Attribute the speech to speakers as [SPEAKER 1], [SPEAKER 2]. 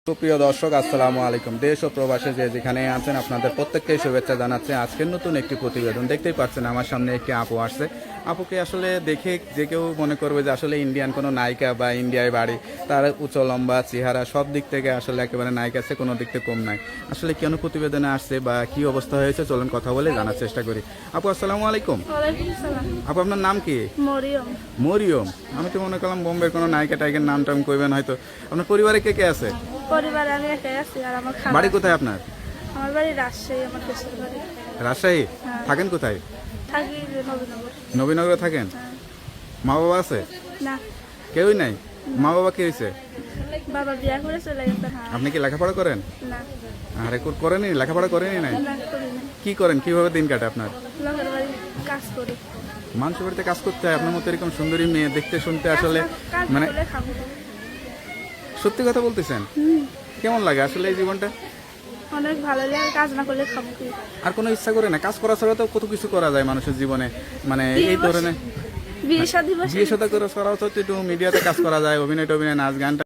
[SPEAKER 1] সুপ্রিয় দর্শক, আসসালামু আলাইকুম। দেশ ও প্রবাসে যে যেখানে আছেন আপনাদের প্রত্যেককেই শুভেচ্ছা জানাচ্ছে। আজকের নতুন একটি প্রতিবেদন দেখতেই পাচ্ছেন, আমার সামনে একটি আপু আসছে। আপুকে আসলে দেখে যে কেউ মনে করবে যে আসলে ইন্ডিয়ান কোনো নায়িকা বা ইন্ডিয়ায় বাড়ি, তার উচ্চ লম্বা চেহারা সব দিক থেকে আসলে একেবারে নায়িকা আছে, কোনো দিক থেকে কম নাই। আসলে কেন প্রতিবেদনে আসছে বা কি অবস্থা হয়েছে চলুন কথা বলে জানার চেষ্টা করি। আপু আসসালামু আলাইকুম।
[SPEAKER 2] ওয়ালাইকুম সালাম।
[SPEAKER 1] আপু আপনার নাম কি?
[SPEAKER 2] মরিয়ম।
[SPEAKER 1] মরিয়ম। আমি তো মনে করলাম বোম্বের কোনো নায়িকা টাইকের নাম টাম কইবেন হয়তো। আপনার পরিবারে কে কে আছে?
[SPEAKER 2] পরিবারে আমি একাই আছি আর আমার খালা।
[SPEAKER 1] বাড়ি কোথায় আপনার?
[SPEAKER 2] আমার বাড়ি রাজশাহী, আমার দেশের বাড়ি।
[SPEAKER 1] রাজশাহী।
[SPEAKER 2] হ্যাঁ।
[SPEAKER 1] থাকেন কোথায়?
[SPEAKER 2] থাকি যে নবীনগর।
[SPEAKER 1] নবীনগরে থাকেন।
[SPEAKER 2] হ্যাঁ।
[SPEAKER 1] মা বাবা আছে?
[SPEAKER 2] না,
[SPEAKER 1] কেউই নাই। মা বাবা কি হয়েছে?
[SPEAKER 2] বাবা বিয়া করে চলে গেছে। হ্যাঁ।
[SPEAKER 1] আপনি কি লেখাপড়া করেন?
[SPEAKER 2] না,
[SPEAKER 1] আরে করেনি, লেখাপড়া করেনি নাই?
[SPEAKER 2] না করি না।
[SPEAKER 1] কি করেন, কিভাবে দিন কাটে আপনার?
[SPEAKER 2] লোকের বাড়ি কাজ করি।
[SPEAKER 1] মানুষের বাড়িতে কাজ করতে হয়? আপনার মতো এরকম সুন্দরী মেয়ে দেখতে শুনতে আসলে
[SPEAKER 2] কাজ
[SPEAKER 1] মানে
[SPEAKER 2] করলে খাবো।
[SPEAKER 1] সত্যি কথা বলতেছেন? কেমন লাগে আসলে এই জীবনটা?
[SPEAKER 2] অনেক ভালো লাগে, কাজ না করলে খাবো কি?
[SPEAKER 1] আর কোনো ইচ্ছা করে না? কাজ করা ছাড়া তো কত কিছু করা যায় মানুষের জীবনে, মানে এই ধরনের
[SPEAKER 2] বিয়ে শাদী
[SPEAKER 1] বিয়ে সাথে করে করা হচ্ছে একটু মিডিয়াতে কাজ করা যায়, অভিনয় টভিনয়, নাচ গান